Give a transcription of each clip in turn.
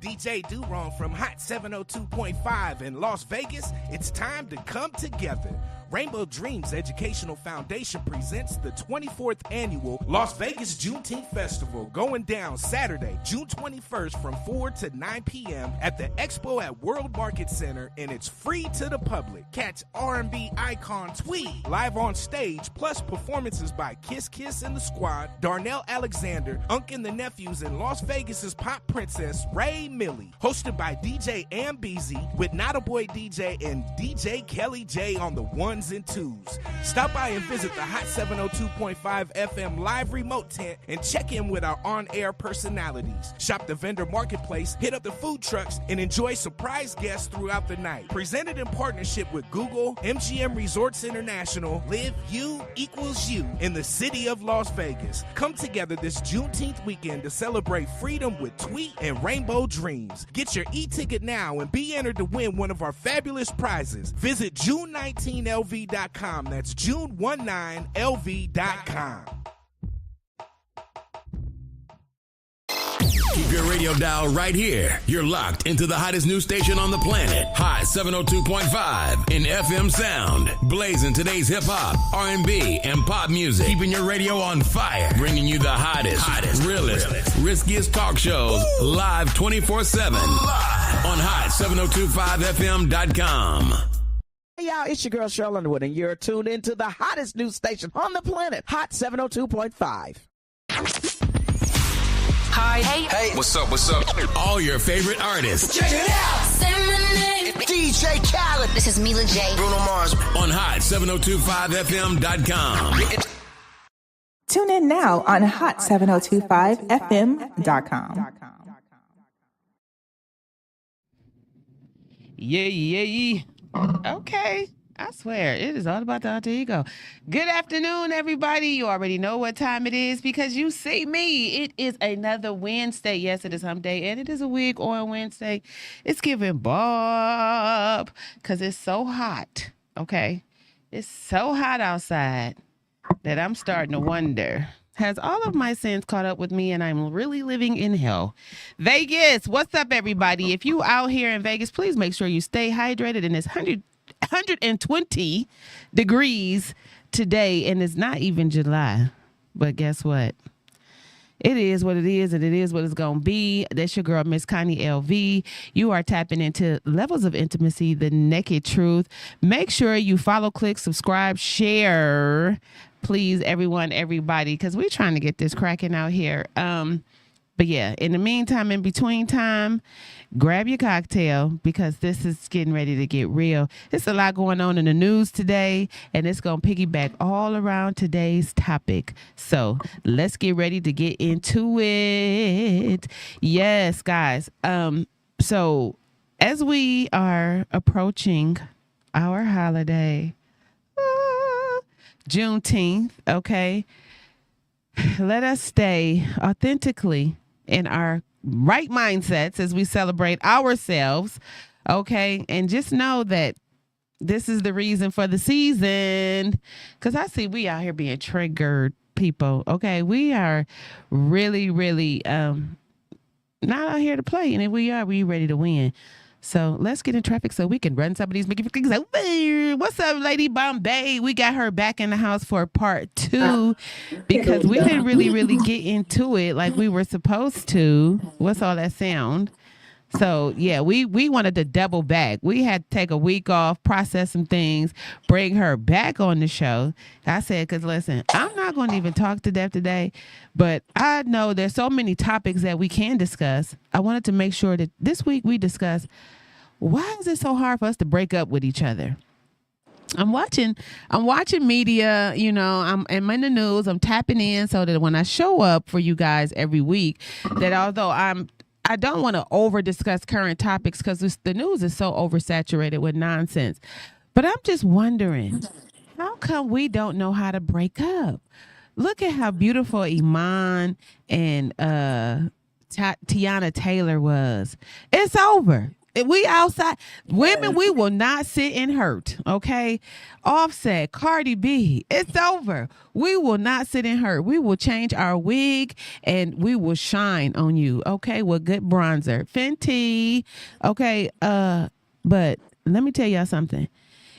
DJ Durong from Hot 702.5 in Las Vegas. It's time to come together. Rainbow Dreams Educational Foundation presents the 24th Annual Las Vegas Juneteenth Festival, going down Saturday, June 21st from 4 to 9 p.m. at the Expo at World Market Center, and it's free to the public. Catch R&B icon Tweet live on stage, plus performances by Kiss Kiss and the Squad, Darnell Alexander, Unk and the Nephews, and Las Vegas's pop princess, Ray Millie. Hosted by DJ Ambeezy, with Not a Boy DJ and DJ Kelly J on the ones and twos. Stop by and visit the Hot 702.5 FM live remote tent and check in with our on-air personalities. Shop the vendor marketplace, hit up the food trucks, and enjoy surprise guests throughout the night. Presented in partnership with Google, MGM Resorts International, Live You Equals You in the city of Las Vegas. Come together this Juneteenth weekend to celebrate freedom with Tweet and Rainbow Dreams. Get your e-ticket now and be entered to win one of our fabulous prizes. Visit June19LV.com. That's June19LV.com. Keep your radio dial right here. You're locked into the hottest news station on the planet. Hot 702.5 in FM sound. Blazing today's hip-hop, R&B, and pop music. Keeping your radio on fire. Bringing you the hottest, realest, riskiest talk shows live 24/7. Live on hot7025fm.com. Hey y'all, it's your girl Cheryl Underwood, and you're tuned into the hottest news station on the planet, Hot 702.5. Hi. Hey. What's up? All your favorite artists. Check it out. Say my name. DJ Khaled. This is Mila J. Bruno Mars. On hot7025fm.com. Tune in now on hot7025fm.com. Yeah. Okay. I swear, it is all about the alter ego. Good afternoon, everybody. You already know what time it is because you see me. It is another Wednesday. Yes, it is hump day, and it is a week on Wednesday. It's giving Bob because it's so hot, okay? It's so hot outside that I'm starting to wonder, has all of my sins caught up with me and I'm really living in hell? Vegas, what's up, everybody? If you out here in Vegas, please make sure you stay hydrated, and it's 120 degrees today, and it's not even July. But guess what? It is what it is, and it is what it's going to be. That's your girl, Miss Connie LV. You are tapping into Levels of Intimacy, the naked truth. Make sure you follow, click, subscribe, share. Please, everyone, everybody, because we're trying to get this cracking out here. But yeah, in the meantime, in between time, grab your cocktail because this is getting ready to get real. There's a lot going on in the news today, and it's going to piggyback all around today's topic. So let's get ready to get into it. Yes, guys. So as we are approaching our holiday, Juneteenth, okay, let us stay authentically in our right mindsets as we celebrate ourselves, okay? And just know that this is the reason for the season, because I see we out here being triggered people, okay? We are really, really not out here to play, and if we ready to win. So let's get in traffic so we can run some of these Mickey things out. What's up, Lady Bombay? We got her back in the house for part 2 because we didn't really get into it like we were supposed to. What's all that sound? So, yeah, we wanted to double back. We had to take a week off, process some things, bring her back on the show. I said, because listen, I'm not going to even talk to death today, but I know there's so many topics that we can discuss. I wanted to make sure that this week we discuss, why is it so hard for us to break up with each other? I'm watching media, you know, I'm in the news, I'm tapping in so that when I show up for you guys every week, that although I don't want to over discuss current topics because the news is so oversaturated with nonsense. But I'm just wondering, how come we don't know how to break up? Look at how beautiful Iman and Tiana Taylor was. It's over. We outside. Women, we will not sit and hurt. Okay. Offset, Cardi B, it's over. We will not sit and hurt. We will change our wig and we will shine on you. Okay. With good bronzer. Fenty. Okay. But let me tell y'all something.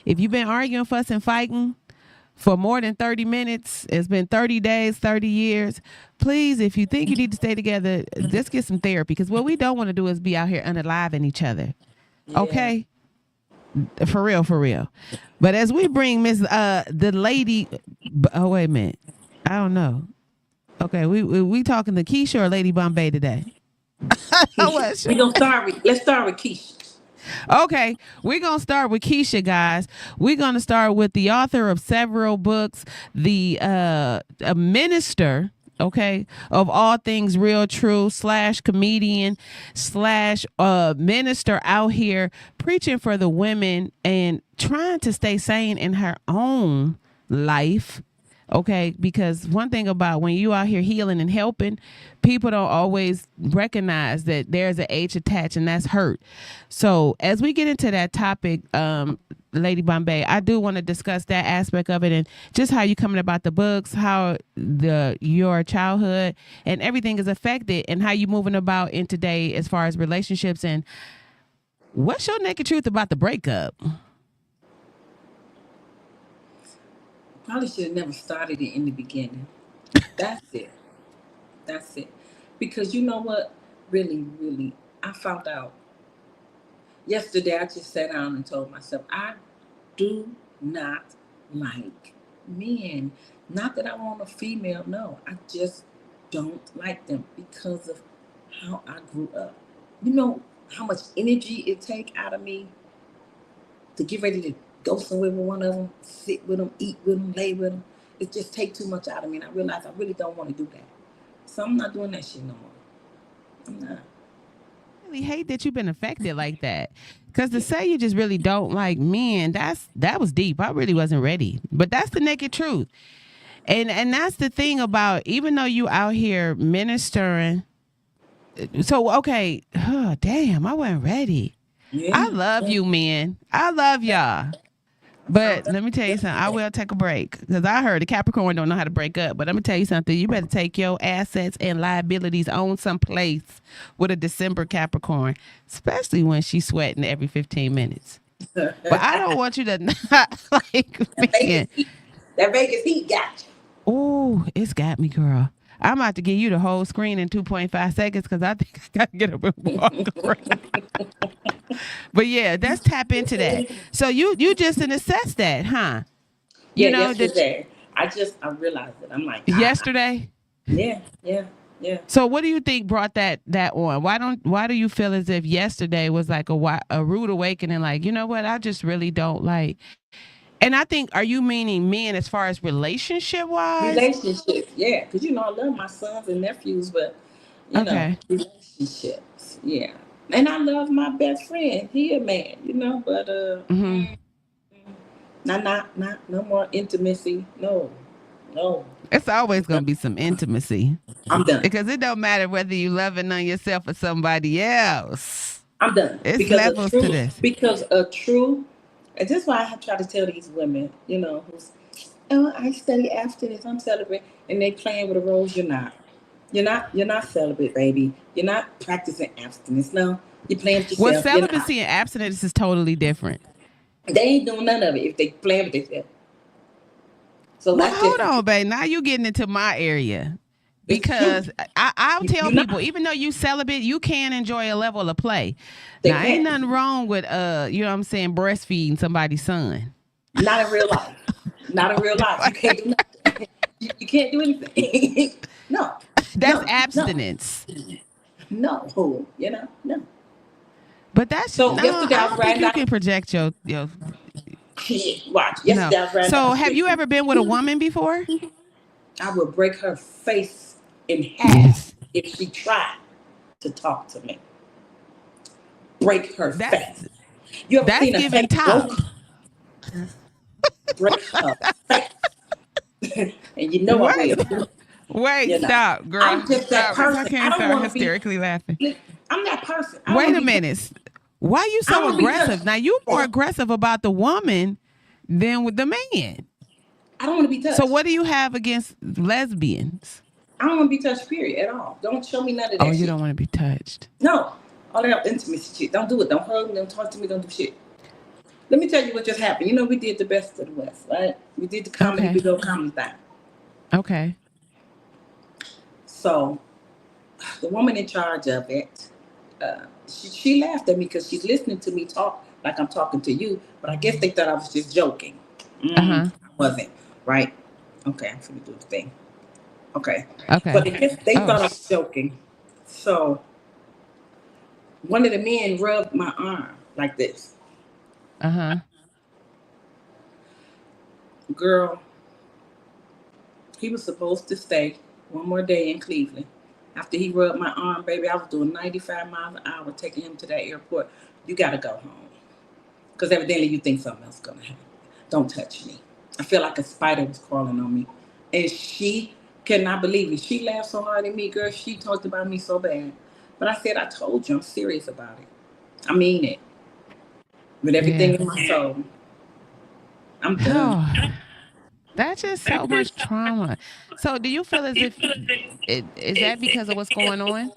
If you've been arguing, fussing, fighting for more than 30 minutes, it's been 30 days, 30 years. Please, if you think you need to stay together, just get some therapy. Because what we don't want to do is be out here unaliving each other. Yeah. Okay? For real, for real. But as we bring the lady, oh, wait a minute. I don't know. Okay, we talking to Keisha or Lady Bombay today? Let's start with Keisha. Okay, we're going to start with Keisha, guys. We're going to start with the author of several books, a minister, okay, of all things real, true, / comedian / minister out here preaching for the women and trying to stay sane in her own life. Okay, because one thing about when you out here healing and helping, people don't always recognize that there's an H attached, and that's hurt. So as we get into that topic, Lady Bombay, I do want to discuss that aspect of it and just how you coming about the books, how your childhood and everything is affected, and how you moving about in today as far as relationships, and what's your naked truth about the breakup? Probably should have never started it in the beginning. That's it. Because you know what? Really, really, I found out. Yesterday, I just sat down and told myself, I do not like men. Not that I want a female, no. I just don't like them because of how I grew up. You know how much energy it take out of me to get ready to go somewhere with one of them, sit with them, eat with them, lay with them. It just takes too much out of me. And I realize I really don't want to do that. So I'm not doing that shit no more. I'm not. I really hate that you've been affected like that. Because to say you just really don't like men, that was deep. I really wasn't ready. But that's the naked truth. And that's the thing about, even though you out here ministering. So, okay. Oh, damn, I wasn't ready. Yeah. I love you, men. I love y'all. But let me tell you something. I will take a break because I heard the Capricorn don't know how to break up. But I'm going to tell you something. You better take your assets and liabilities on someplace with a December Capricorn, especially when she's sweating every 15 minutes. But I don't want you to not like me. That Vegas heat got you. Oh, it's got me, girl. I'm about to give you the whole screen in 2.5 seconds because I think I got to get up and walk around. But yeah, let's tap into that. So you just didn't assess that, huh? You know, yesterday. I realized it. I'm like, yesterday? Yeah. So what do you think brought that on? Why do you feel as if yesterday was like a rude awakening? Like, you know what? I just really don't like. And I think, are you meaning men as far as relationship-wise? Relationships, yeah. Because, you know, I love my sons and nephews, but, you know, relationships, yeah. And I love my best friend. He a man, you know, but no more intimacy. No. It's always going to be some intimacy. I'm done. Because it don't matter whether you loving on yourself or somebody else. I'm done. It's because levels to this. Because a true... And this is why I try to tell these women, you know, I study abstinence, I'm celibate, and they playing with the roles. You're not. You're not celibate, baby. You're not practicing abstinence. No, you're playing with yourself. Well, celibacy and abstinence is totally different. They ain't doing none of it if they playing with themselves. So hold on, babe. Now you getting into my area. Because I'll tell people, even though you celibate, you can enjoy a level of play. Now, ain't nothing wrong with, you know what I'm saying, breastfeeding somebody's son. Not in real life. You can't do nothing. You can't do anything. No. That's abstinence. No. You know, no. But that's so. Yesterday I was riding. You can project your. Watch. Yesterday I was riding. So, have you ever been with a woman before? I would break her face in half if she tried to talk to me. Break her face. You ever seen a face broke? Break her face. And you know I will. Wait, stop, girl. I'm just that person. I can't stop hysterically laughing. I'm that person. Wait a minute. Why you I so don't wanna be aggressive? touched. Now you more aggressive about the woman than with the man. I don't want to be touched. So what do you have against lesbians? I don't want to be touched, period, at all. Don't show me none of that Oh, you shit. don't want to be touched. No. All that intimacy shit. Don't do it. Don't hug me. Don't talk to me. Don't do shit. Let me tell you what just happened. You know, we did the Best of the West, right? We did the comedy, Okay. we go comedy thing. Okay. So, the woman in charge of it, she laughed at me because she's listening to me talk like I'm talking to you, but I guess they thought I was just joking. I wasn't, right? Okay, I'm gonna do the thing. Okay. Okay. But they thought I was joking. So, one of the men rubbed my arm like this. Girl, he was supposed to stay one more day in Cleveland. After he rubbed my arm, baby, I was doing 95 miles an hour taking him to that airport. You got to go home. Because evidently you think something else is going to happen. Don't touch me. I feel like a spider was crawling on me. And she cannot believe it. She laughed so hard at me, girl. She talked about me so bad. But I said, I told you, I'm serious about it. I mean it. With everything in my soul. I'm done. Oh, that's just so much trauma. So do you feel as if is that because of what's going on?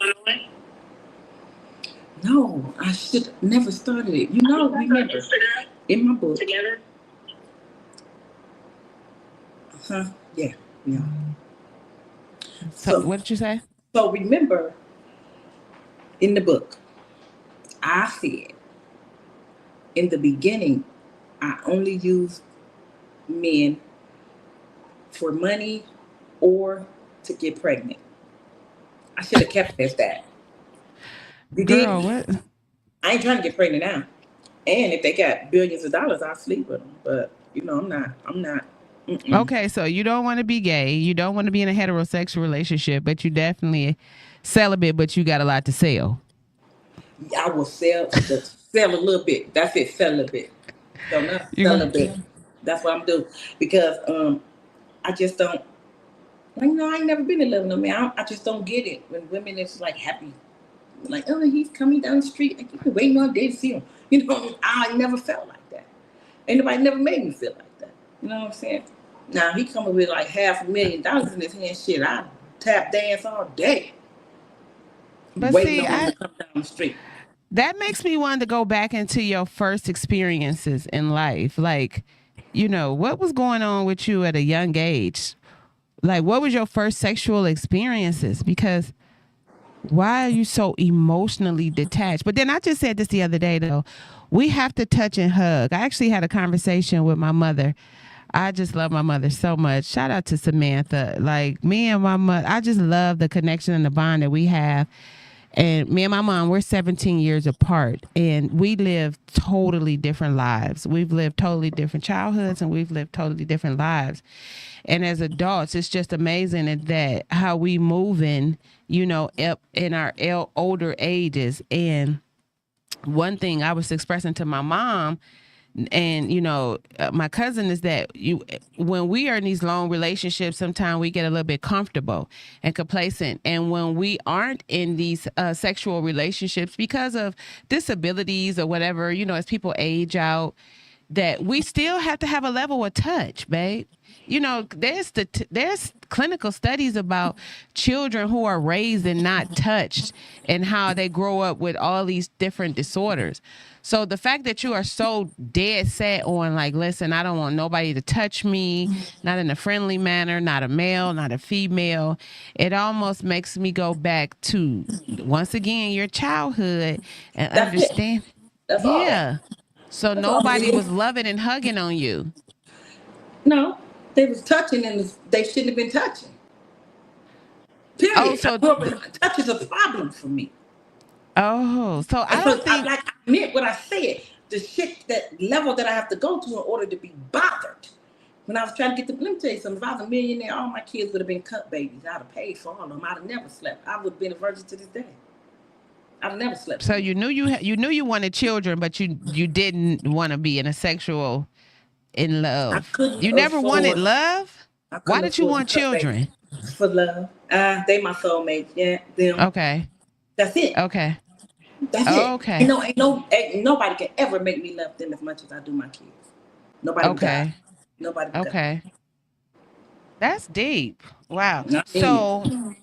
No, I should have never started it. You know, remember, in my book. Yeah. So what did you say? So remember, in the book, I said, in the beginning, I only used men for money or to get pregnant. I should have kept it as that. You Girl, did? what? I ain't trying to get pregnant now. And if they got billions of dollars, I'll sleep with them. But, you know, I'm not. Okay, so you don't want to be gay. You don't want to be in a heterosexual relationship, but you definitely celibate, but you got a lot to sell. I will sell a little bit. That's it, sell a little bit. So not sell a bit. That's what I'm doing. Because I just don't, I ain't never been in love with no man. I just don't get it when women is like happy. Like, oh, he's coming down the street. Like, you've been waiting all day to see him. You know, I never felt like that. Ain't nobody never made me feel like that. You know what I'm saying? Now, he coming with like $500,000 in his hand. Shit, I tap dance all day. But waiting see, on him to come down the street. That makes me want to go back into your first experiences in life. Like, you know, what was going on with you at a young age? Like, what was your first sexual experiences? Because why are you so emotionally detached? But then I just said this the other day, though. We have to touch and hug. I actually had a conversation with my mother. I just love my mother so much. Shout out to Samantha. Like, me and my mother, I just love the connection and the bond that we have. And me and my mom, we're 17 years apart, and we live totally different lives. We've lived totally different childhoods, and we've lived totally different lives. And as adults, it's just amazing that how we move in, you know, up in our older ages. And one thing I was expressing to my mom and, you know, my cousin is that when we are in these long relationships, sometimes we get a little bit comfortable and complacent. And when we aren't in these sexual relationships because of disabilities or whatever, you know, as people age out, that we still have to have a level of touch, babe. You know, there's clinical studies about children who are raised and not touched and how they grow up with all these different disorders. So the fact that you are so dead set on like, listen, I don't want nobody to touch me, not in a friendly manner, not a male, not a female, it almost makes me go back to, once again, your childhood and That's understand. That's all. Yeah. So nobody was loving and hugging on you. No, they was touching and they shouldn't have been touching. Period. Oh, so touch is a problem for me. Oh, so I don't think I meant what I said. The shit, that level that I have to go to in order to be bothered. When I was trying to get let me tell you something. If I was a millionaire, all my kids would have been cut babies. I'd have paid for all of them. I'd have never slept. I would have been a virgin to this day. I've never slept. So you knew you wanted children, but you didn't want to be in a sexual in love. You never wanted love? Why did you want children? For love. They my soulmates. Yeah, them. Okay. That's it. Okay. That's Okay. it. Ain't nobody can ever make me love them as much as I do my kids. Nobody would die. Okay. Nobody would die. Okay. That's deep. Wow. Not me. So,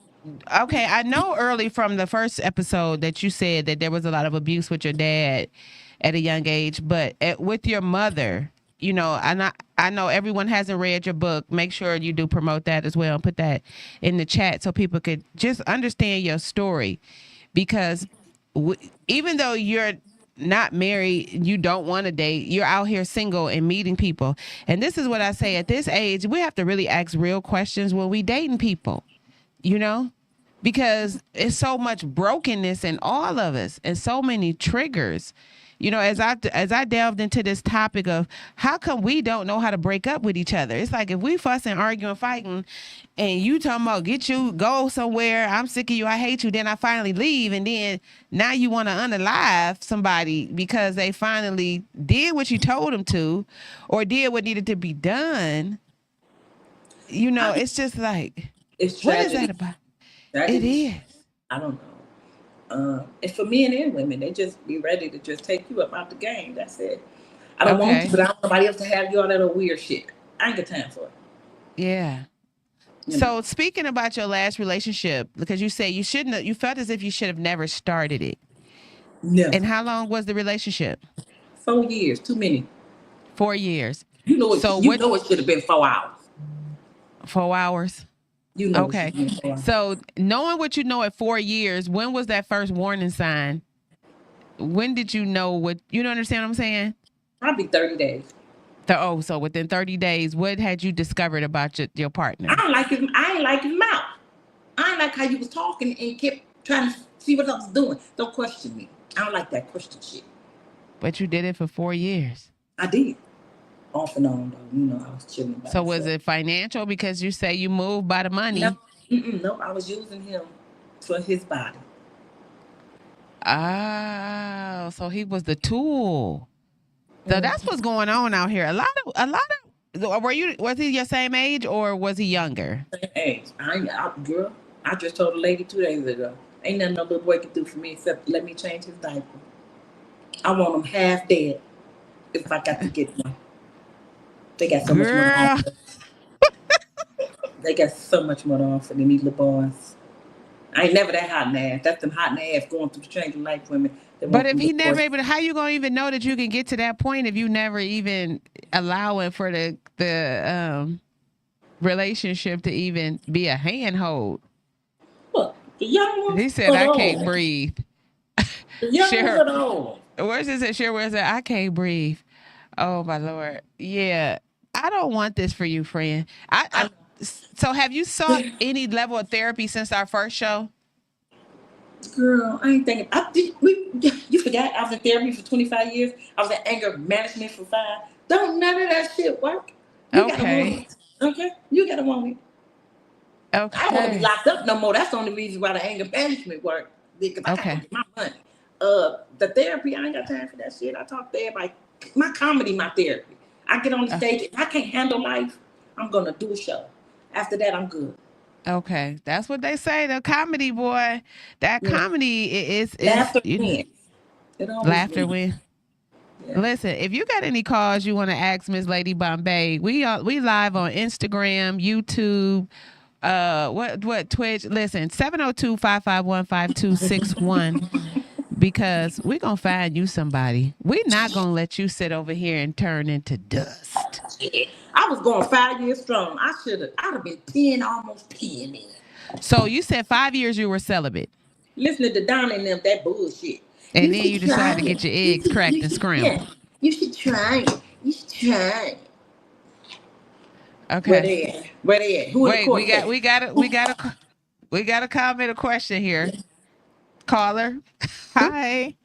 okay, I know early from the first episode that you said that there was a lot of abuse with your dad at a young age, but with your mother, you know, I know everyone hasn't read your book. Make sure you do promote that as well and put that in the chat so people could just understand your story. Because even though you're not married, you don't want to date, you're out here single and meeting people. And this is what I say, at this age, we have to really ask real questions when we dating people, you know? Because it's so much brokenness in all of us and so many triggers. You know, as I delved into this topic of how come we don't know how to break up with each other. It's like if we fussing, arguing, fighting, and you talking about go somewhere, I'm sick of you, I hate you, then I finally leave, and then now you want to unalive somebody because they finally did what you told them to or did what needed to be done. You know, it's just like, it's what tragedy. is that about? Tragedy. It is. I don't know. And for men and women, they just be ready to just take you up out the game. That's it. I don't want you, but I don't want nobody else to have you all that weird shit. I ain't got time for it. Yeah. So speaking about your last relationship, because you say you felt as if you should have never started it. No. And how long was the relationship? 4 years. Too many. 4 years. You know it should have been 4 hours. 4 hours? You know. Okay. So knowing what you know at 4 years, when was that first warning sign? When did you know what, you don't understand what I'm saying? Probably 30 days. So within 30 days, what had you discovered about your partner? I ain't like his mouth. I ain't like how you was talking and kept trying to see what I was doing. Don't question me. I don't like that question shit. But you did it for 4 years. I did. Off and on, though. You know, I was chilling by So was myself. it financial because you say you moved by the money? No, I was using him for his body. Oh, so he was the tool. So that's what's going on out here. A lot of was he your same age or was he younger? Same age. Girl, I just told a lady 2 days ago, ain't nothing no little boy can do for me except let me change his diaper. I want him half dead if I got to get one. They got so much more to offer. They got so much more to offer than these little boys. I ain't never that hot and ass. That's them hot and ass going through the changing life women. But if he never able to, how you gonna even know that you can get to that point if you never even allowing for the relationship to even be a handhold? Look, the young ones. He said, "I can't breathe." The young ones are the old. Where's this at? Share where is that? I can't breathe. Oh my Lord. Yeah, I don't want this for you, friend. So have you sought any level of therapy since our first show? Girl, I ain't thinking. You forgot I was in therapy for 25 years. I was in anger management for 5. Don't none of that shit work. You gotta want it. Okay? You gotta want it. Okay. I don't want to be locked up no more. That's the only reason why the anger management work. Because I gotta get my money. The therapy, I ain't got time for that shit. I talk to everybody. My comedy, my therapy. I get on the stage. If I can't handle life, I'm gonna do a show. After that, I'm good. Okay, that's what they say. The comedy, boy, that comedy is laughter wins. Laughter wins. Yeah. Listen, if you got any calls you want to ask Miss Lady Bombay, we live on Instagram, YouTube, what Twitch. Listen, 702-551-5261. Because we're going to find you somebody. We're not going to let you sit over here and turn into dust. I was going 5 years strong. I'd have been 10, almost 10 in. So you said 5 years you were celibate. Listening to Donna and them, that bullshit. And then you decided to get your eggs cracked and scrambled. Yeah, you should try it. You should try it. Okay. Where they at? Who Wait, we got a comment, a question here. Caller. Hi.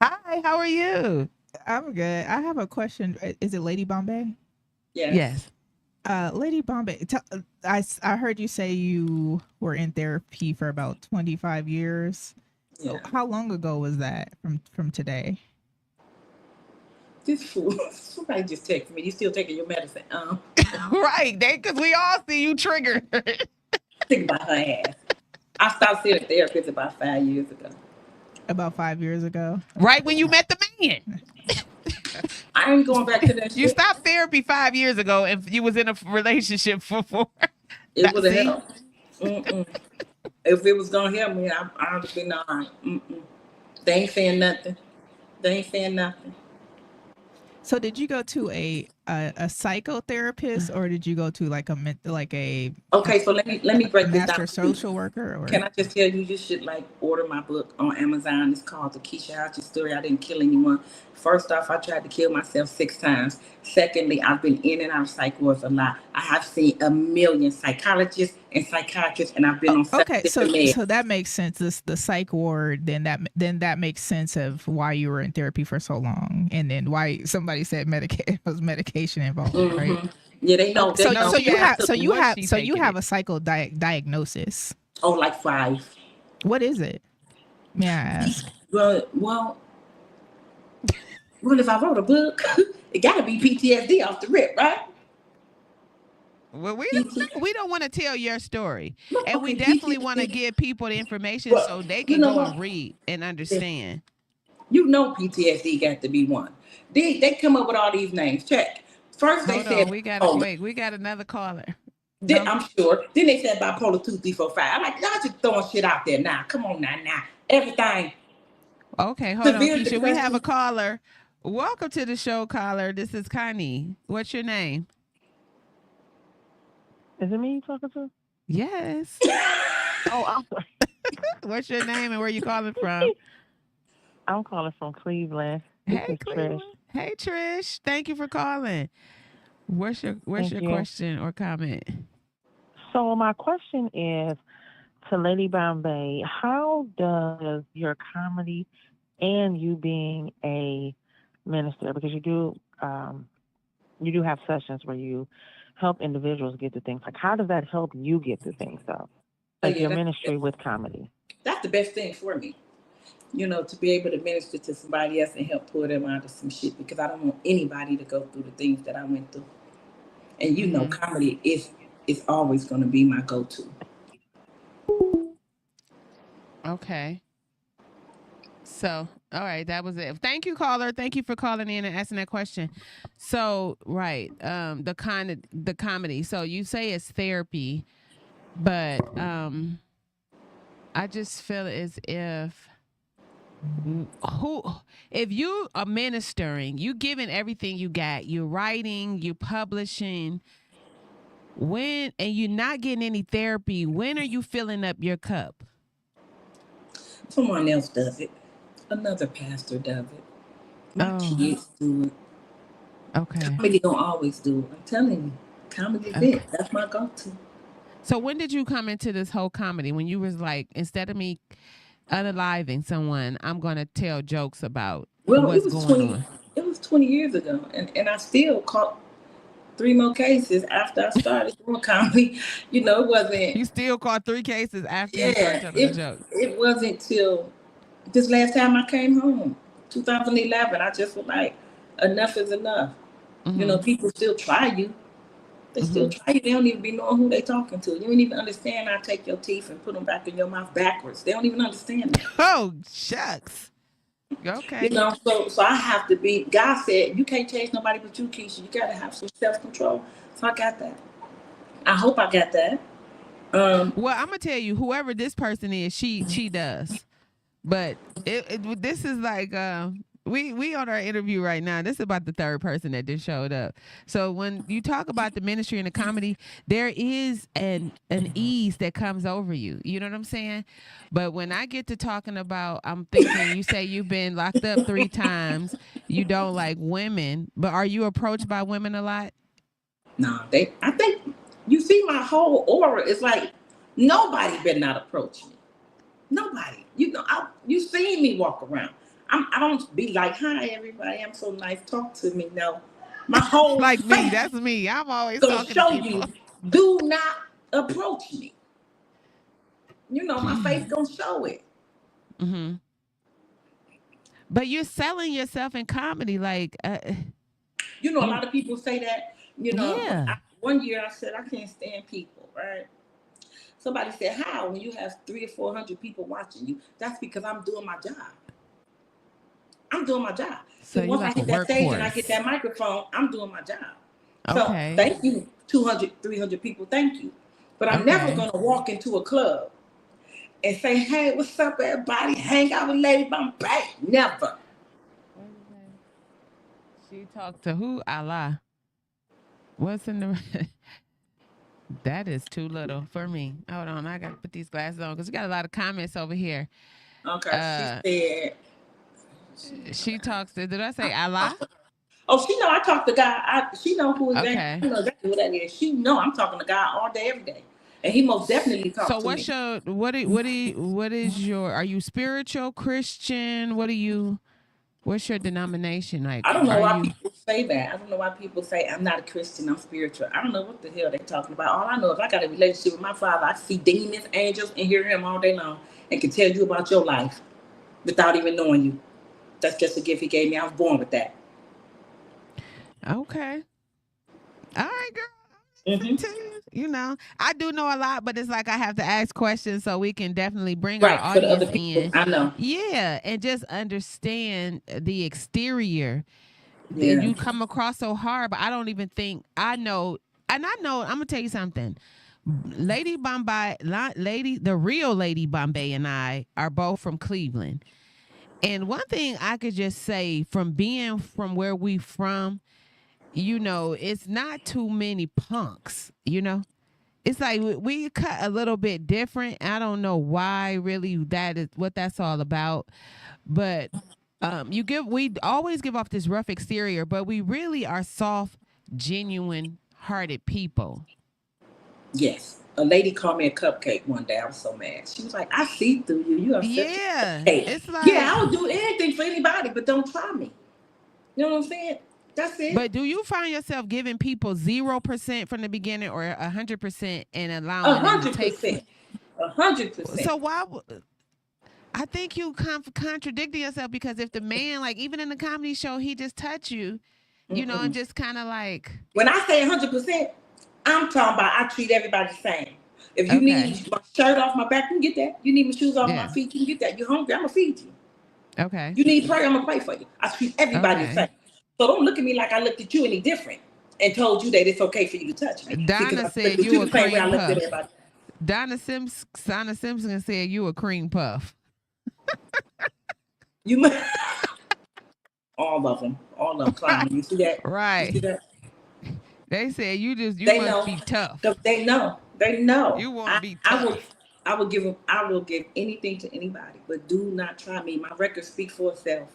Hi, how are you? I'm good. I have a question. Is it Lady Bombay? Yes. Lady Bombay, I heard you say you were in therapy for about 25 years. Yeah. How long ago was that from today? This fool, somebody just texted me. You still taking your medicine? Right, because we all see you triggered. Think about her ass. I stopped seeing a therapist about 5 years ago. About 5 years ago. Right when you met the man. I ain't going back to that You shit. stopped therapy 5 years ago and you was in a relationship for 4. It would have See? helped. Mm-mm. If it was gonna help me, I would have been all right. Mm-mm. They ain't saying nothing. They ain't saying nothing. So did you go to a psychotherapist, or did you go to like a Okay, so let me break this master down. social worker? Or Can I just tell you, you should like order my book on Amazon. It's called The Keisha Hatcher Story. I didn't kill anyone. First off, I tried to kill myself 6 times. Secondly, I've been in and out of psych wards a lot. I have seen a million psychologists and psychiatrists, and I've been on okay, so meds. so that makes sense. The psych ward, then that makes sense of why you were in therapy for so long, and then why somebody said was medication involved, right? Yeah, they know. So you have taking a psycho diagnosis. Oh, like 5. What is it? May I ask? Well, if I wrote a book, it got to be PTSD off the rip, right? Well, we don't want to tell your story, No, and we okay, definitely want to PTSD. give people the information Well, so they you can know go what? and read and understand. You know PTSD got to be one. They come up with all these names. Check. First they Hold said on, we got bipolar. wait, we got another caller. Then, No. I'm sure. Then they said bipolar 2, 3, 4, 5. I'm like, y'all just throwing shit out there now. Come on now. Everything. Okay, hold on, Severe Keisha. We have depression. a caller. Welcome to the show, caller. This is Connie. What's your name? Is it me you talking to? Yes. Oh, I'm sorry. What's your name and where you calling from? I'm calling from Cleveland. This Hey, is Cleveland. Trish. Hey, Trish. Thank you for calling. What's your Thank you. question or comment? So my question is to Lady Bombay, how does your comedy and you being a minister, because you do have sessions where you help individuals get to things, like how does that help you get to things though? Like your ministry with comedy. That's the best thing for me. To be able to minister to somebody else and help pull them out of some shit, because I don't want anybody to go through the things that I went through. And comedy is always going to be my go-to. Okay. So, all right, that was it. Thank you, caller. Thank you for calling in and asking that question. So, right, the comedy. So you say it's therapy, but I just feel as if you are ministering, you giving everything you got, you're writing, you publishing, and you're not getting any therapy, when are you filling up your cup? Someone else does it. Another pastor does it. My kids do it. Okay. Comedy don't always do it. I'm telling you, comedy is it. That's my go-to. So when did you come into this whole comedy? When you was like, instead of me unaliving someone, I'm gonna tell jokes about what's going on. It was 20 years ago, and I still caught 3 more cases after I started doing comedy. It wasn't. You still caught 3 cases after you started telling the joke. It wasn't till this last time I came home, 2011. I just was like, enough is enough. Mm-hmm. People still try you. They still try you. They don't even be knowing who they talking to. You don't even understand how to take your teeth and put them back in your mouth backwards. They don't even understand that. Oh, shucks. Okay. So I have to be, God said, you can't change nobody but you, Keisha. You got to have some self-control. So I got that. I hope I got that. Well, I'm going to tell you, whoever this person is, she does. But this is like, we on our interview right now. This is about the third person that just showed up. So when you talk about the ministry and the comedy, there is an ease that comes over you. You know what I'm saying? But when I get to talking about, I'm thinking, you say you've been locked up 3 times. You don't like women, but are you approached by women a lot? No, I think you see my whole aura. It's like nobody better not approach me. Nobody. You seen me walk around. I don't be like, hi, everybody. I'm so nice. Talk to me. No. My whole like face me. That's me. I'm always talking show to people. You, do not approach me. My face gonna show it. Mm-hmm. But you're selling yourself in comedy. Like, a lot of people say that. Yeah. One year I said, I can't stand people, right? Somebody said, how? When you have 300 or 400 people watching you, that's because I'm doing my job. I'm doing my job. So once like I hit that stage and I get that microphone, I'm doing my job. Okay. So thank you, 200, 300 people. Thank you. But I'm never going to walk into a club and say, hey, what's up, everybody? Hang out with Lady Bombay. Never. She talked to who? Allah. What's in the... That is too little for me. Hold on. I got to put these glasses on because we got a lot of comments over here. Okay. She talks to... Did I say Allah? Oh, she know I talk to God. She know who is that. Okay. I know exactly who that is. She know I'm talking to God all day, every day. And he most definitely talks to me. So what is your, are you spiritual, Christian? What's your denomination? Like, I don't know why people say that. I don't know why people say I'm not a Christian, I'm spiritual. I don't know what the hell they're talking about. All I know is I got a relationship with my Father. I see demons, angels, and hear him all day long and can tell you about your life without even knowing you. That's just a gift he gave me. I was born with that. Okay. All right, girl. You know, I do know a lot, but it's like I have to ask questions so we can definitely bring our audience in. I know. Yeah, and just understand the exterior. Yeah. You come across so hard, but I don't even think I know. And I know, I'm gonna tell you something. Lady Bombay, the real Lady Bombay and I are both from Cleveland. And one thing I could just say from being from where we from, you know, it's not too many punks, you know. It's like we cut a little bit different. I don't know why really that is what that's all about. But we always give off this rough exterior, but we really are soft, genuine hearted people. Yes. A lady called me a cupcake one day. I was so mad. She was like, I see through you. You are such a cupcake. It's like, yeah, I would do anything for anybody, but don't try me. You know what I'm saying? That's it. But do you find yourself giving people 0% from the beginning or 100% and allowing 100%. them to take 100%. So why? I think you contradicting yourself because if the man, like even in the comedy show, he just touch you, you know, and just kind of like. When I say 100%, I'm talking about I treat everybody the same. If you need my shirt off my back, you can get that. You need my shoes off my feet, you can get that. You hungry, I'm gonna feed you. Okay. You need prayer, I'm gonna pray for you. I treat everybody the same. So don't look at me like I looked at you any different and told you that it's okay for you to touch me. Donna said you a cream puff. Donna Simpson said you a cream puff. You all of them clowning. You see that? Right. You see that? They said you must be tough. They know. You want to be tough. I will give anything to anybody, but do not try me. My record speaks for itself.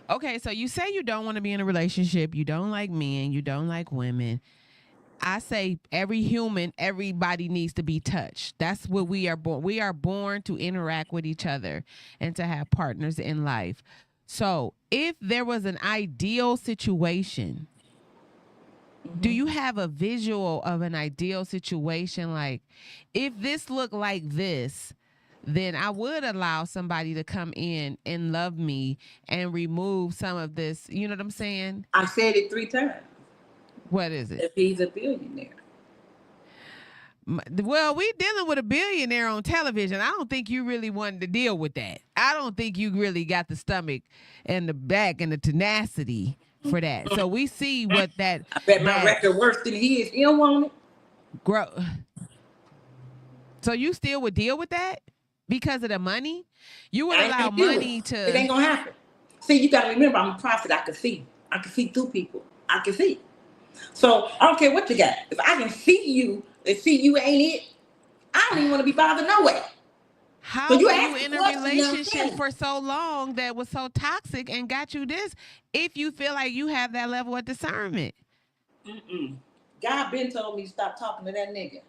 Okay, so you say you don't want to be in a relationship, you don't like men, you don't like women. I say everybody needs to be touched. That's what we are born. We are born to interact with each other and to have partners in life. So if there was an ideal situation, do you have a visual of an ideal situation? Like, if this looked like this, then I would allow somebody to come in and love me and remove some of this. You know what I'm saying? I said it 3 times. What is it? If he's a billionaire. Well, we dealing with a billionaire on television. I don't think you really wanted to deal with that. I don't think you really got the stomach and the back and the tenacity for that. So we see what that. I bet my record worse than his. You don't want it. So you still would deal with that because of the money? You would allow money to. It ain't gonna happen. See, you gotta remember, I'm a prophet. I can see through people. I can see. So I don't care what you got. If I can see you and see you ain't it, I don't even want to be bothered no way. How were you in a relationship for so long that was so toxic and got you this if you feel like you have that level of discernment? God been told me to stop talking to that nigga.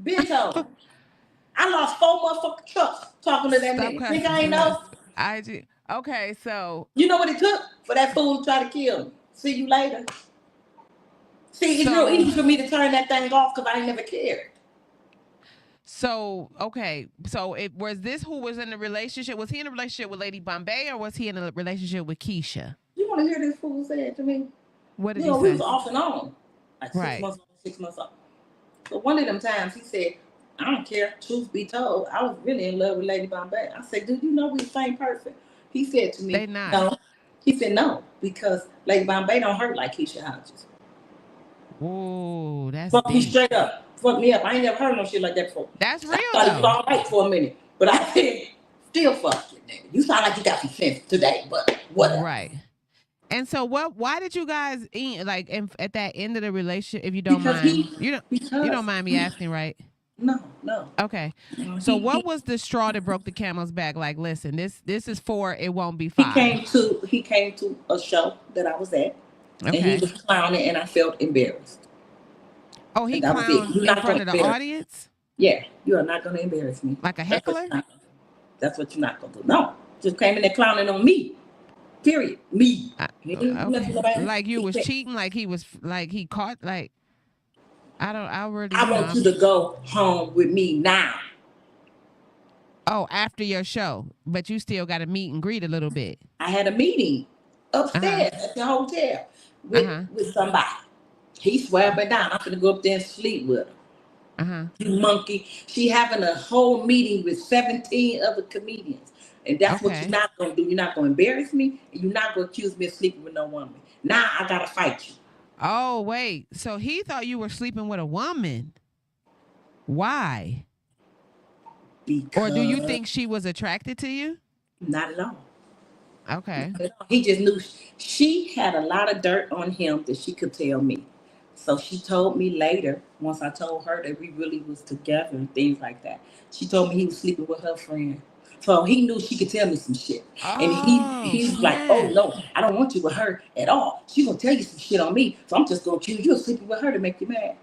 Been told me. I lost 4 motherfucking trucks talking to that nigga. Think I ain't know? I do. Okay, so. You know what it took for that fool to try to kill me? See you later. See, it's real easy for me to turn that thing off because I ain't never cared. So, okay. So, was this who was in a relationship? Was he in a relationship with Lady Bombay or was he in a relationship with Keisha? You want to hear this fool say it to me? What did he say? We was off and on. Like 6 months on, 6 months off. So one of them times he said, I don't care, truth be told, I was really in love with Lady Bombay. I said, do you know we the same person? He said to me, They not. no. He said, no, because Lady Bombay don't hurt like Keisha Hodges. Whoa, that's Fuck me deep. straight up. Fuck me up. I ain't never heard no shit like that before. That's real, I thought it was though. all right for a minute. But I said, still fuck you, nigga. You sound like you got some sense today, but whatever. Right. And so why did you guys at that end of the relationship, if you don't mind? You don't mind me asking, right? No. Okay. So what was the straw that broke the camel's back? Like, listen, this is 4, it won't be 5. He came to a show that I was at. Okay. And he was clowning and I felt embarrassed. Oh, he clowned in front of the audience? Yeah, you are not gonna embarrass me. Like a heckler? That's what you're not gonna do. No. Just came in there clowning on me. Period. Me. Okay. Like you was cheating, like he caught, like I want you to go home with me now. Oh, after your show, but you still got to meet and greet a little bit. I had a meeting upstairs at the hotel with somebody. He swore me down. I'm gonna go up there and sleep with her. You monkey. She having a whole meeting with 17 other comedians. And that's what you're not going to do. You're not going to embarrass me. And you're not going to accuse me of sleeping with no woman. Now I got to fight you. Oh, wait. So he thought you were sleeping with a woman. Why? Because... Or do you think she was attracted to you? Not at all. Okay. He just knew she had a lot of dirt on him that she could tell me. So she told me later, once I told her that we really was together and things like that. She told me he was sleeping with her friend. So he knew she could tell me some shit. And he's like, oh, no, I don't want you with her at all. She's going to tell you some shit on me. So I'm just going to accuse you of sleeping with her to make you mad.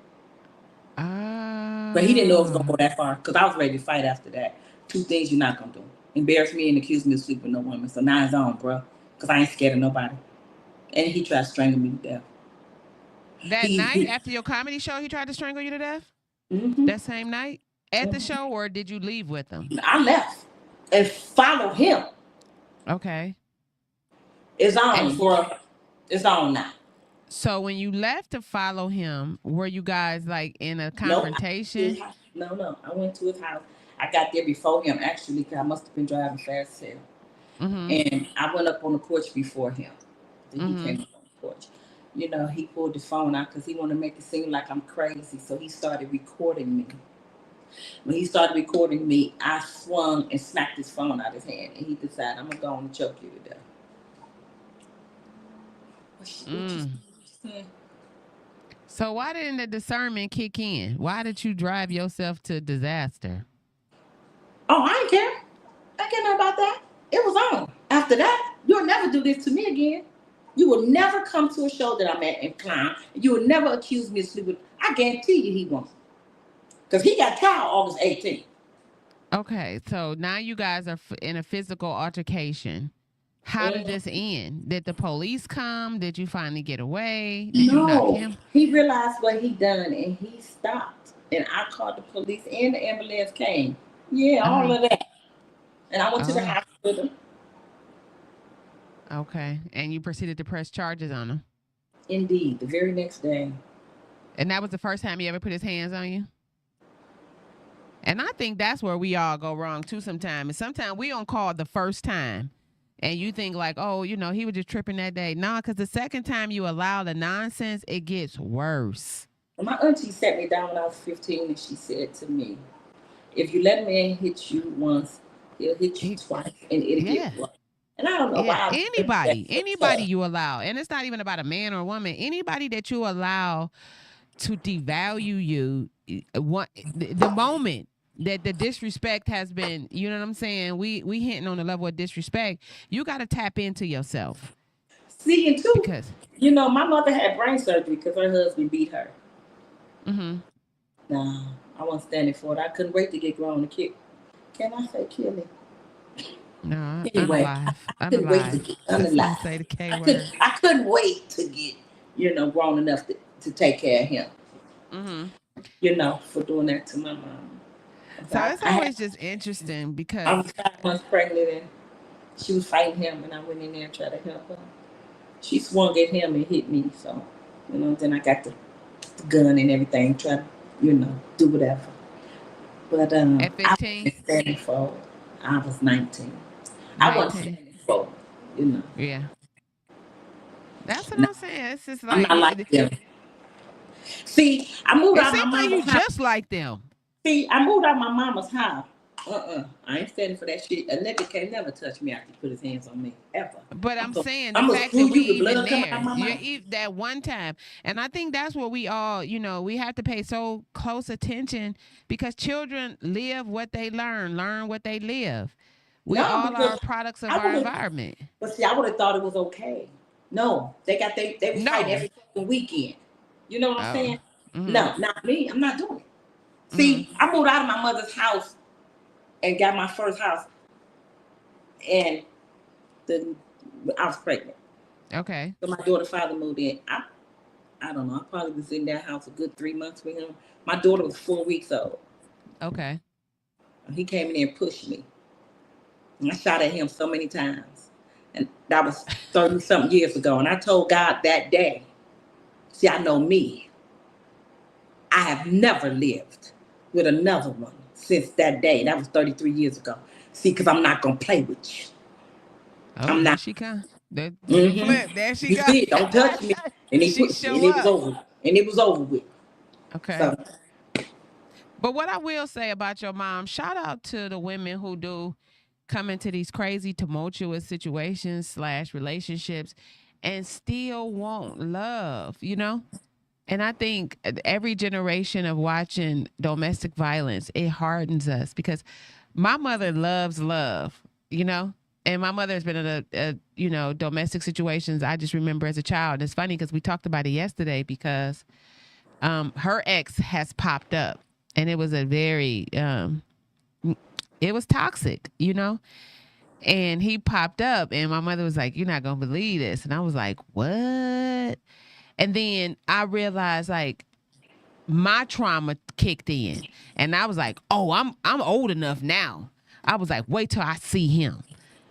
But he didn't know it was going to go that far because I was ready to fight after that. 2 things you're not going to do. Embarrass me and accuse me of sleeping with no woman. So now it's on, bro. Because I ain't scared of nobody. And he tried to strangle me to death. That night after your comedy show, he tried to strangle you to death? Mm-hmm. That same night? At the show, or did you leave with him? I left. And follow him. Okay. It's on now. So when you left to follow him, were you guys like in a confrontation? No. I went to his house. I got there before him, actually, because I must have been driving fast as hell. Mm-hmm. And I went up on the porch before him. Then he came up on the porch. You know, he pulled his phone out because he wanted to make it seem like I'm crazy. So he started recording me. When he started recording me, I swung and smacked his phone out of his hand. And he decided, I'm going to go on and choke you to death. So why didn't the discernment kick in? Why did you drive yourself to disaster? Oh, I didn't care. I didn't care nothing about that. It was on. After that, you'll never do this to me again. You will never come to a show that I'm at and clown. You will never accuse me of sleeping. I guarantee you he won't. Because he got trial August 18th. Okay, so now you guys are in a physical altercation. How did this end? Did the police come? Did you finally get away? Did you knock him? He realized what he done and he stopped. And I called the police and the ambulance came. Yeah, all of that. And I went to the hospital. Okay, and you proceeded to press charges on him? Indeed, the very next day. And that was the first time he ever put his hands on you? And I think that's where we all go wrong too sometimes. And sometimes we don't call the first time. And you think like, oh, you know, he was just tripping that day. No, because the second time you allow the nonsense, it gets worse. My auntie sat me down when I was 15 and she said to me, if you let a man hit you once, he'll hit you twice and it'll get worse. And I don't know why. Anybody you allow, and it's not even about a man or a woman, anybody that you allow to devalue you, the moment that the disrespect has been, you know what I'm saying? We hitting on the level of disrespect. You got to tap into yourself. See, and too, because you know, my mother had brain surgery because her husband beat her. Mm-hmm. Nah, I wasn't standing for it. I couldn't wait to get grown and kick. Can I say killing? No, anyway, I'm couldn't wait to get unalive. Say the K word. I couldn't wait to get, you know, grown enough to take care of him. Mm-hmm. You know, for doing that to my mom. So it's always just interesting because I was 5 months pregnant and she was fighting him and I went in there and tried to help her. She swung at him and hit me. So, you know, then I got the gun and everything, tried to do whatever. But At I 15? wasn't standing for it. I was 19. I wasn't 19? standing for it. Yeah. That's what No, I'm saying. It's just I'm like, not like them. See, I moved it out seems of my like you mama's house. just like them. See, I moved out of my mama's house. I ain't standing for that shit. A nigga can't never touch me after he put his hands on me, ever. But I'm saying the I'm gonna fact screw that we you, the even blood coming out there, my mouth. that one time, and I think that's what we all, we have to pay so close attention because children live what they learn what they live. We No, all because are products of I our would have, environment. but see, I would have thought it was okay. No, they was fighting No. every fucking weekend. You know what I'm Oh. saying? Mm-hmm. No, not me. I'm not doing it. Mm-hmm. See, I moved out of my mother's house and got my first house, and I was pregnant. Okay. So my daughter's father moved in. I don't know. I probably was in that house a good 3 months with him. My daughter was 4 weeks old. Okay. He came in there and pushed me. And I shot at him so many times. And that was 30-something years ago. And I told God that day, see, I know me. I have never lived with another one since that day. That was 33 years ago. See, because I'm not going to play with you. Oh, I'm there not. she come. The Mhm. flip. There she You go. see, don't touch me. And he She pushed me, show and it was up. over. And it was over with. Okay. So, But what I will say about your mom, shout out to the women who do come into these crazy tumultuous situations / relationships and still want love, And I think every generation of watching domestic violence, it hardens us because my mother loves love, And my mother has been in a domestic situations I just remember as a child. And it's funny because we talked about it yesterday because her ex has popped up and it was a very, it was toxic, And he popped up and my mother was like, "You're not going to believe this." And I was like, "What?" And then I realized like my trauma kicked in and I was like, "Oh, I'm old enough now." I was like, "Wait till I see him."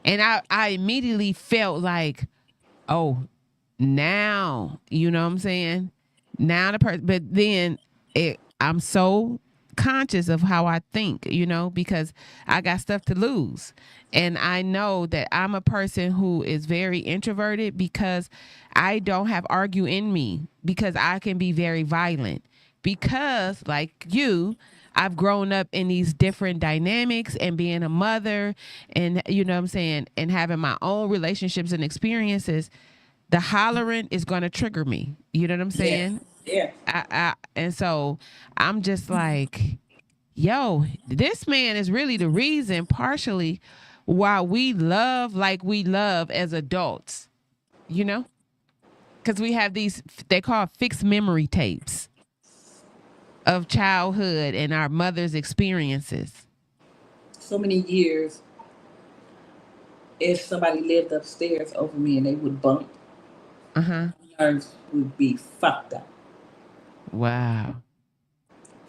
And I immediately felt like, "Oh, now," you know what I'm saying? Now the person, but then I'm so conscious of how I think, because I got stuff to lose. And I know that I'm a person who is very introverted because I don't have argue in me because I can be very violent because like you, I've grown up in these different dynamics and being a mother and you know what I'm saying, and having my own relationships and experiences. The hollering is going to trigger me. You know what I'm saying? yeah. And so I'm just like, yo, this man is really the reason partially why we love like we love as adults, Because we have these, they call fixed memory tapes of childhood and our mother's experiences. So many years, if somebody lived upstairs over me and they would bump, nerves would be fucked up. Wow.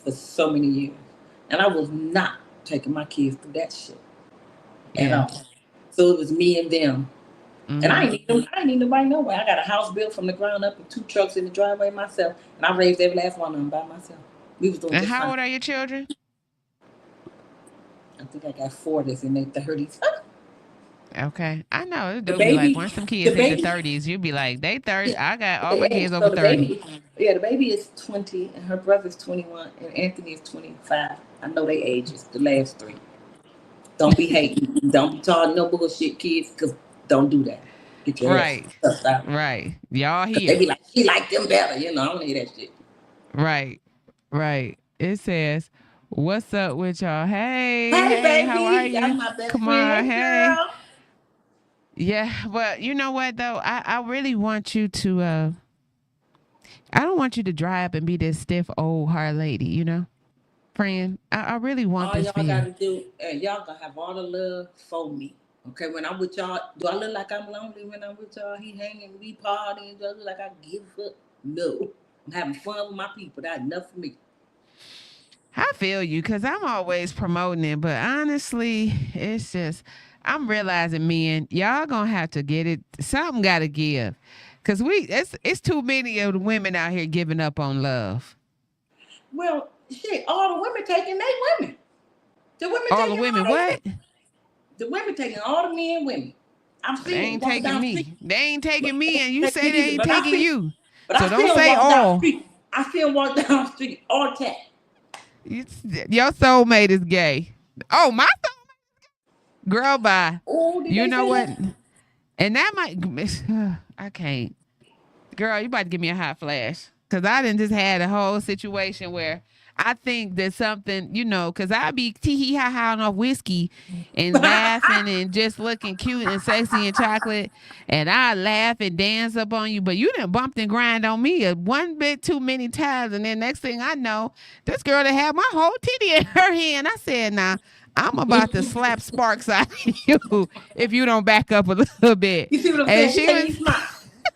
For so many years. And I was not taking my kids through that shit at all. So it was me and them. Mm-hmm. And I ain't need nobody nowhere. I got a house built from the ground up and 2 trucks in the driveway myself. And I raised every last one of them by myself. We was doing And just how fine. old are your children? I think I got 4 that's in their 30s. Okay. I know. It'll be like once some kids hit the 30s, you'll be like, they 30. Yeah. I got all my kids over 30. The baby is 20 and her brother's 21 and Anthony is 25. I know they ages, the last 3. Don't be hating. Don't be talking no bullshit, kids, because don't do that. Get your ass out. Right. Y'all here. They be like, she like them better. I don't hear that shit. Right. It says, "What's up with y'all? Hey, baby. How are you? My best Come friend, on, hey." Girl. Yeah, but you know what though? I really want you to I don't want you to dry up and be this stiff old hard lady, friend. I really want this for you. All y'all gotta do, y'all gonna have all the love for me. Okay, when I'm with y'all, do I look like I'm lonely when I'm with y'all? He hanging, we partying, do I look like I give up? No. I'm having fun with my people. That's enough for me. I feel you because I'm always promoting it, but honestly, it's just I'm realizing, men, y'all gonna have to get it. Something gotta give, cause it's too many of the women out here giving up on love. Well, shit, all the women taking they women. The women All taking the women, all what? the women taking all the men women. I'm They seeing ain't walking taking down the me. street. They ain't taking me, and you Take say it they easy, ain't but I taking see, you. but So I don't still say walk down the all. street. I still walk down the street all the time. Your soulmate is gay. Oh, my soulmate, girl, bye. Oh, did You they know say what? that? And that might. I can't. Girl, you about to give me a hot flash. Because I done just had a whole situation where I think that something, because I be tee-hee-ha-ha off whiskey and laughing and just looking cute and sexy and chocolate. And I laugh and dance up on you. But you done bumped and grind on me one bit too many times. And then next thing I know, this girl that had my whole titty in her hand. I said, nah, I'm about to slap sparks out of you if you don't back up a little bit. You see what I'm And saying? she She can't was. even smile.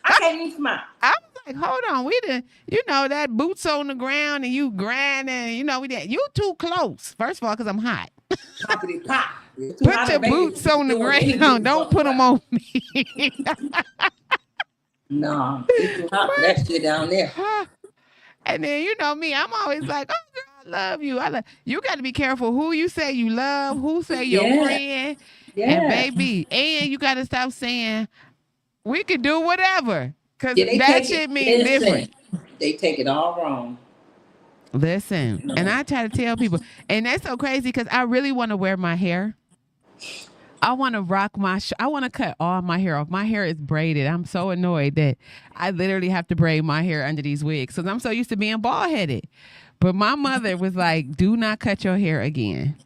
I can't even smile. I was like, hold on, we did, that boots on the ground and you grinding, we did. You too close. First of all, because I'm hot. Poppity pop. It's too Put hot your in Vegas boots to be on the doing any ground. boots Don't on the put them ground. on me. No, it's too hot for that shit down there. And then me, I'm always like, oh girl, I love you. You got to be careful who you say you love, who say your Yeah. friend, Yeah. and baby, and you got to stop saying we could do whatever. Because Yeah, they that take shit it. means Listen, different. they take it all wrong. Listen, and I try to tell people, and that's so crazy because I really want to wear my hair. I want to rock I want to cut all my hair off. My hair is braided. I'm so annoyed that I literally have to braid my hair under these wigs because I'm so used to being bald headed. But my mother was like, do not cut your hair again.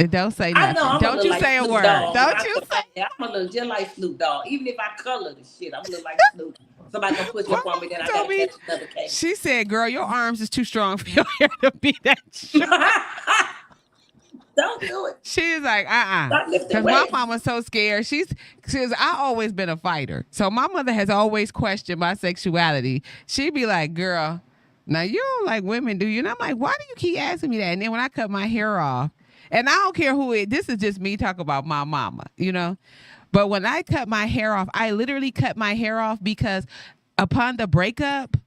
Don't say nothing. I know, Don't you say a word. Don't you say. I'm a little just like Snoop Dogg. Even if I color the shit, I'm a little like Snoop. Somebody gonna push up on me, then I gotta catch another case. She said, girl, your arms is too strong for your hair to be that short. Don't do it. She's like, Because my mom was so scared. She was, I always been a fighter. So my mother has always questioned my sexuality. She'd be like, girl, now you don't like women, do you? And I'm like, why do you keep asking me that? And then when I cut my hair off, and I don't care who this is just me talking about my mama, But when I cut my hair off, I literally cut my hair off because upon the breakup,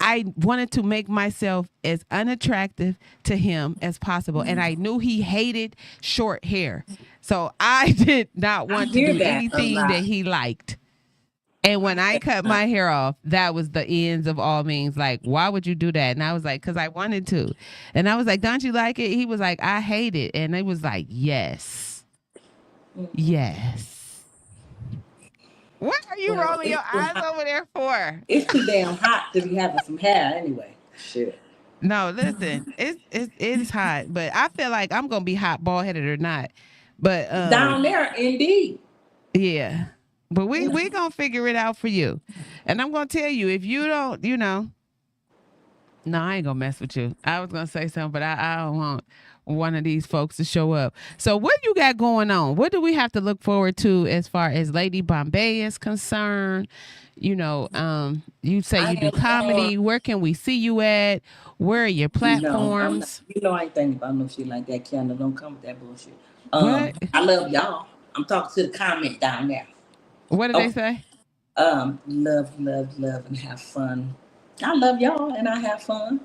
I wanted to make myself as unattractive to him as possible. And I knew he hated short hair. So I did not want to do anything that he liked. And when I cut my hair off, that was the ends of all means. Like, why would you do that? And I was like, because I wanted to. And I was like, don't you like it? He was like, I hate it. And it was like, yes. Yes. What are you rolling your eyes over there for? It's too damn hot to be having some hair anyway. Shit. No, listen, it's hot, but I feel like I'm gonna be hot, bald headed or not. But down there, indeed. Yeah, but we gonna figure it out for you, and I'm gonna tell you if you don't, no, I ain't gonna mess with you. I was gonna say something, but I don't want one of these folks to show up. So what you got going on? What do we have to look forward to as far as Lady Bombay is concerned? You say you do comedy. Where can we see you at? Where are your platforms? I ain't thinking about no shit like that, Kendall. Don't come with that bullshit. What? I love y'all. I'm talking to the comment down there. What did they say? Love, and have fun. I love y'all and I have fun.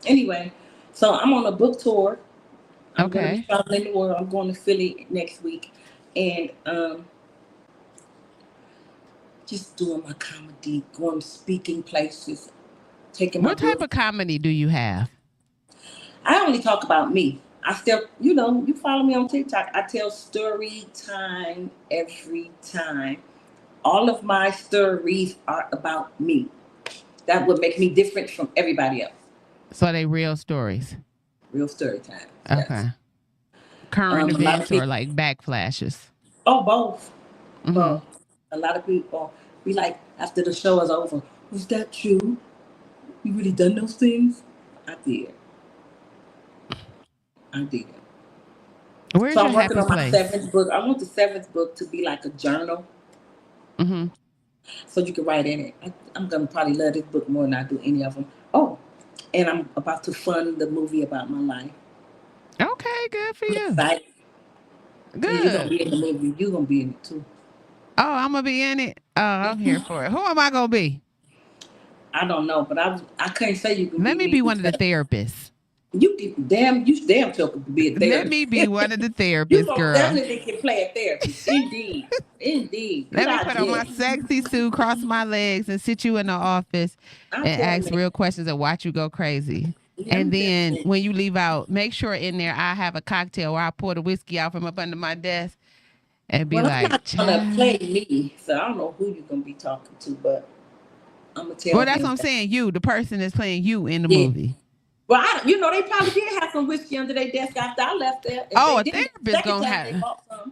Anyway, so I'm on a book tour. I'm going to be traveling the world. I'm going to Philly next week. And just doing my comedy, going speaking places, taking my What type of comedy do you have? I only talk about me. I still, you follow me on TikTok. I tell story time every time. All of my stories are about me. That would make me different from everybody else. So they real stories? Real story time. Okay. Yes. Current events or like backflashes? Oh, both. Mm-hmm. Both. A lot of people be like, after the show is over, was that true? You really done those things? I did. Where's so your I'm working happy on my place? 7th book. I want the 7th book to be like a journal. Mm-hmm. So you can write in it. I'm going to probably love this book more than I do any of them. Oh, and I'm about to fund the movie about my life. Okay, good for you. Excited. Good. Yeah, you're going to be in the movie. You're going to be in it too. Oh, I'm going to be in it? Oh, I'm here for it. Who am I going to be? I don't know, but I can't say you can Let me be one of the therapists. You damn tough to be a therapist. Let me be one of the You therapists, most girl. definitely can play a therapist. Indeed. Let me put on my sexy suit, cross my legs, and sit you in the office and ask real questions and watch you go crazy. And then when you leave out, make sure in there I have a cocktail where I pour the whiskey out from up under my desk and be I'm not gonna play me, so I don't know who you're gonna be talking to, but I'm gonna tell. Well, that's what I'm saying. You, the person that's playing you in the movie. Well, they probably did have some whiskey under their desk after I left there. If Oh, they a therapist gonna have.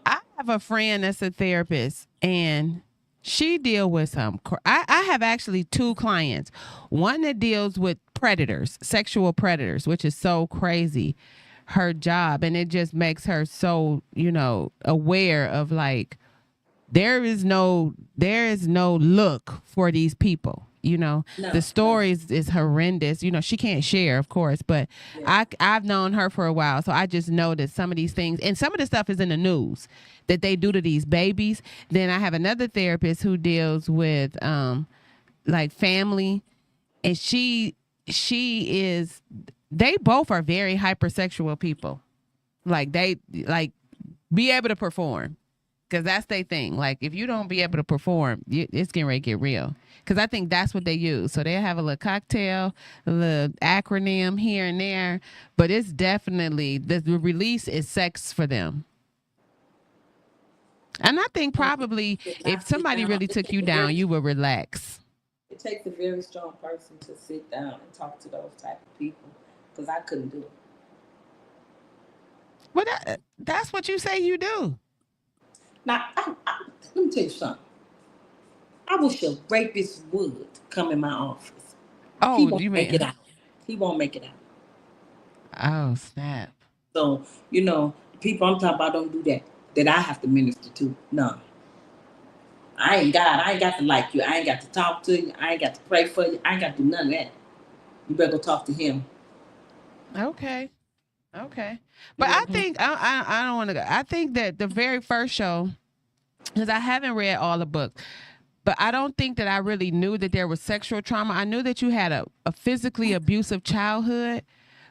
I have a friend that's a therapist, and she deal with some. I have actually 2 clients. One that deals with predators, sexual predators, which is so crazy. Her job, and it just makes her so aware of like there is no look for these people. The stories is horrendous. She can't share, of course, but I've known her for a while, so I just know that some of these things and some of the stuff is in the news that they do to these babies. Then I have another therapist who deals with like family, and they both are very hypersexual people. Like they be able to perform. Because that's their thing. Like, if you don't be able to perform, it's getting ready to get real. Because I think that's what they use. So they have a little cocktail, a little acronym here and there. But it's definitely, the release is sex for them. And I think probably if somebody really took you down, you would relax. It takes a very strong person to sit down and talk to those type of people. Because I couldn't do it. Well, that's what you say you do. Now, let me tell you something. I wish a rapist would come in my office. Oh, he won't make it out. He won't make it out. Oh, snap. So, people I'm talking about don't do that. That I have to minister to. No. I ain't got to like you. I ain't got to talk to you. I ain't got to pray for you. I ain't got to do none of that. You better go talk to him. Okay. But I think I don't want to go. I think that the very first show, because I haven't read all the books, but I don't think that I really knew that there was sexual trauma. I knew that you had a physically abusive childhood,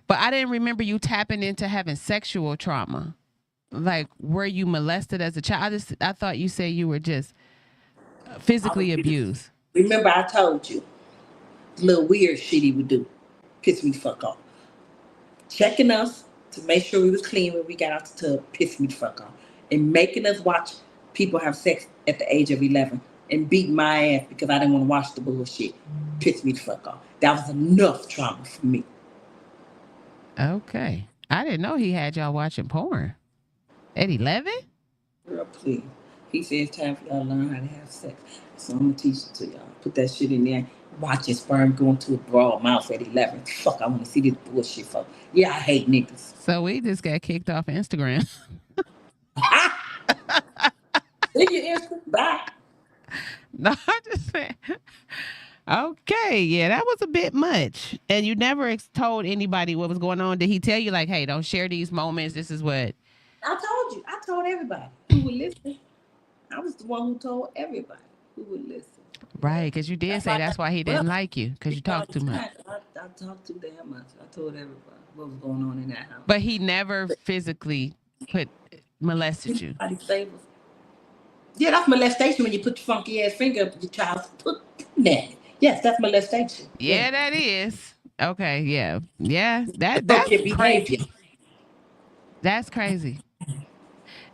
but I didn't remember you tapping into having sexual trauma. Like, were you molested as a child? I thought you said you were just physically abused. Remember I told you the little weird shit he would do. Piss me the fuck off. Checking us to make sure we was clean when we got out the tub, piss me the fuck off. And making us watch people have sex at the age of 11 and beating my ass because I didn't want to watch the bullshit. Piss me the fuck off. That was enough trauma for me. Okay. I didn't know he had y'all watching porn. At 11? Girl, please. He said it's time for y'all to learn how to have sex. So I'm going to teach it to y'all. Put that shit in there. Watch your sperm go into a broad mouth at 11. Fuck, I want to see this bullshit, fuck. Yeah, I hate niggas. So we just got kicked off Instagram. See you, Instagram. Bye. No, I'm just saying. Okay, yeah, that was a bit much. And you never told anybody what was going on. Did he tell you, like, hey, don't share these moments? This is what... I told you. I told everybody who would listen. I was the one who told everybody who would listen. Right, because you did say that's why he didn't like you, because you talked too much. I talked too damn much. I told everybody what was going on in that house. But he never physically molested you. Yeah, that's molestation when you put your funky ass finger up your child's put that. Yes, that's molestation. Yeah, that is. Okay, yeah. Yeah, that's crazy. That's crazy.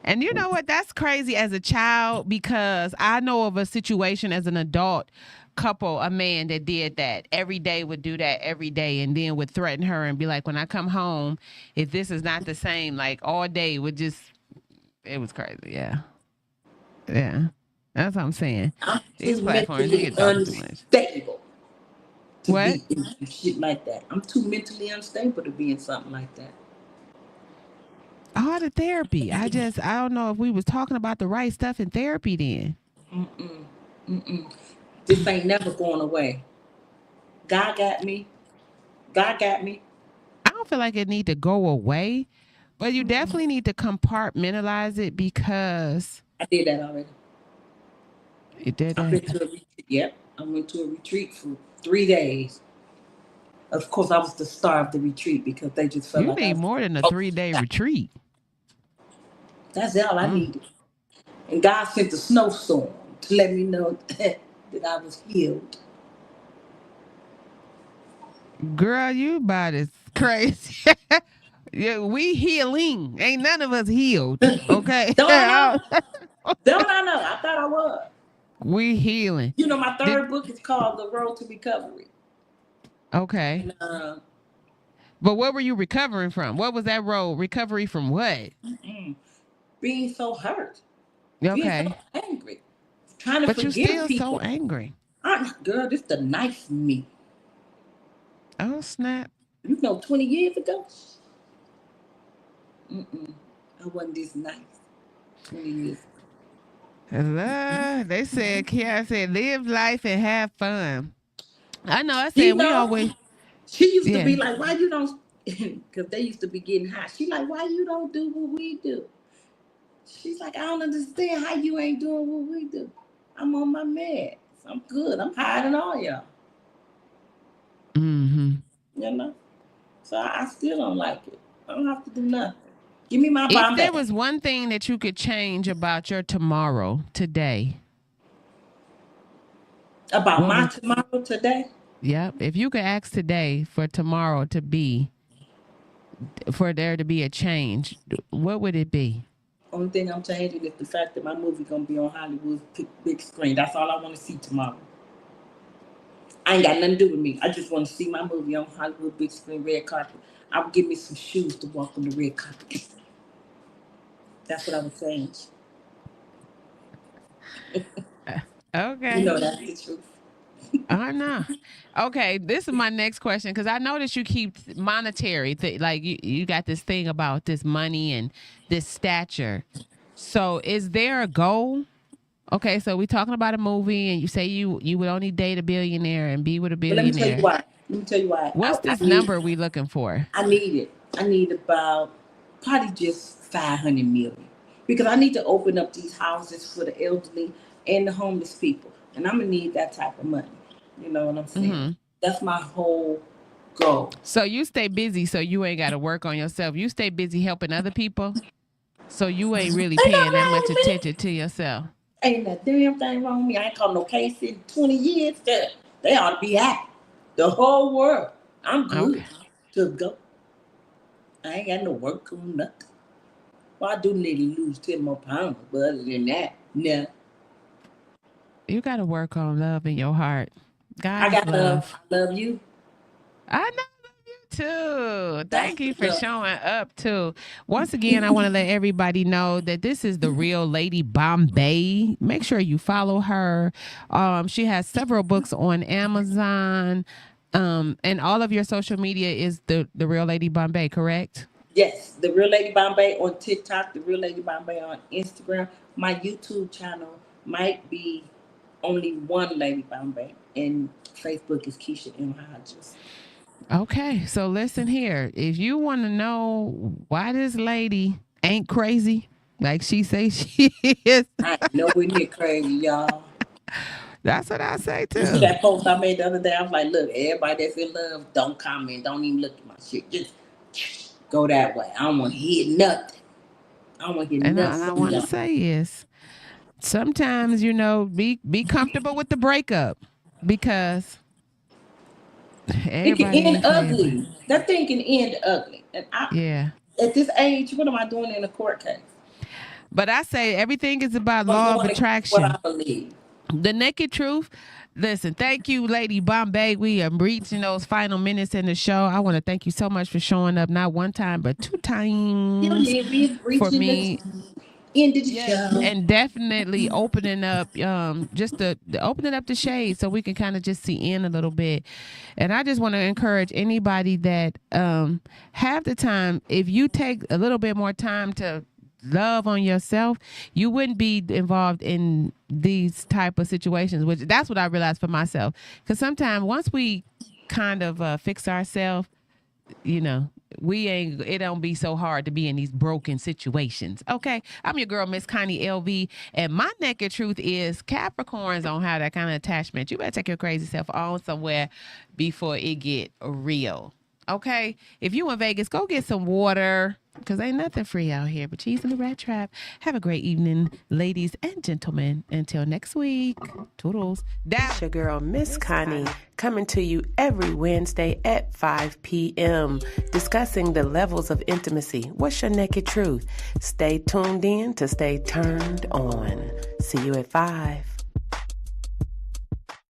And you know what? That's crazy as a child, because I know of a situation as an adult couple, a man that did that every day, would do that every day, and then would threaten her and be like, when I come home, if this is not the same, like all day would just, it was crazy. Yeah. Yeah. That's what I'm saying. These platforms, you get talking too much. Unstable. What? Shit like that. I'm too mentally unstable to be in something like that. All the therapy. I don't know if we was talking about the right stuff in therapy then. This ain't never going away. God got me. I don't feel like it need to go away, but you definitely need to compartmentalize it, because I did that already. You did that? I went to a retreat. Yep. I went to a retreat for 3 days. Of course, I was the star of the retreat because they just felt You like I need was, more than a 3-day retreat. that's all I needed. And God sent a snowstorm to let me know that I was healed. Girl, you about as crazy. Yeah, we healing. Ain't none of us healed. Okay. Don't I know? Don't I know? I thought I was. We healing. You know, my Did- third book is called The Road to Recovery. Okay. And, But what were you recovering from? What was that road? Recovery from what? being so hurt. Okay. Being so angry. Trying to But you forgive still people. so angry. Girl, this the nice me. Oh, snap. 20 years ago? I wasn't this nice. 20 years ago. They said, Kiara said, live life and have fun. I know. I said, we always. She used to be like, why you don't, because they used to be getting hot. She like, why you don't do what we do? She's like, I don't understand how you ain't doing what we do. I'm on my meds. I'm good. I'm higher than all y'all. Mm-hmm. You know? So I still don't like it. I don't have to do nothing. Give me my bomb If there back. was one thing that you could change about your tomorrow today. About my tomorrow today? Yep. If you could ask today for tomorrow to be, for there to be a change, what would it be? Only thing I'm changing is the fact that my movie gonna be on Hollywood's big screen. That's all I want to see tomorrow. I ain't got nothing to do with me. I just want to see my movie on Hollywood big screen, red carpet. I would give me some shoes to walk on the red carpet. That's what I would change. Okay. You know that's the truth. I know. Okay, this is my next question because I noticed you keep monetary. Like you got this thing about this money and this stature. So is there a goal? Okay, so we're talking about a movie and you say you would only date a billionaire and be with a But let billionaire. me tell you why. What's this number we looking for? I need it. I need about probably just 500 million. Because I need to open up these houses for the elderly and the homeless people. And I'm going to need that type of money. You know what I'm saying? Mm-hmm. That's my whole goal. So you stay busy so you ain't got to work on yourself. You stay busy helping other people. So you ain't really paying that much attention to yourself. Ain't that damn thing wrong with me. I ain't caught no case in 20 years. They ought to be happy. The whole world. I'm good to go. I ain't got no work on nothing. Well, I do need to lose 10 more pounds, but other than that, no. You got to work on love in your heart. God, I got love. I love you. I know you too. Thank you for showing up too. Once again, I want to let everybody know that this is the real Lady Bombay. Make sure you follow her. She has several books on Amazon. And all of your social media is the Real Lady Bombay, correct? Yes, the Real Lady Bombay on TikTok, the Real Lady Bombay on Instagram. My YouTube channel might be only one Lady Bombay, and Facebook is Keisha M. Hodges. Okay, so listen here. If you want to know why this lady ain't crazy, like she say she is, I ain't nowhere near crazy, y'all. That's what I say too. You see that post I made the other day? I was like, look, everybody that's in love, don't comment, don't even look at my shit. Just go that way. I don't want to hear nothing. I don't want to hear nothing. And I want to say is, sometimes, be comfortable with the breakup because it can end ugly. That thing can end ugly. And at this age, what am I doing in a court case? But I say everything is about law of attraction. What I believe. The naked truth. Listen, thank you, Lady Bombay. We are reaching those final minutes in the show. I want to thank you so much for showing up, not one time, but 2 times for me. And definitely opening up, just the opening up the shade so we can kind of just see in a little bit. And I just want to encourage anybody that have the time, if you take a little bit more time to love on yourself, you wouldn't be involved in these type of situations, which that's what I realized for myself. Because sometimes once we kind of fix ourselves, it don't be so hard to be in these broken situations. Okay. I'm your girl, Miss Connie LV. And my naked truth is Capricorns don't have that kind of attachment. You better take your crazy self on somewhere before it get real. Okay. If you in Vegas, go get some water, because ain't nothing free out here but cheese in the rat trap. Have a great evening, ladies and gentlemen. Until next week. Toodles. That's your girl, Miss Connie, coming to you every Wednesday at 5 p.m. discussing the levels of intimacy. What's your naked truth? Stay tuned in to stay turned on. See you at 5.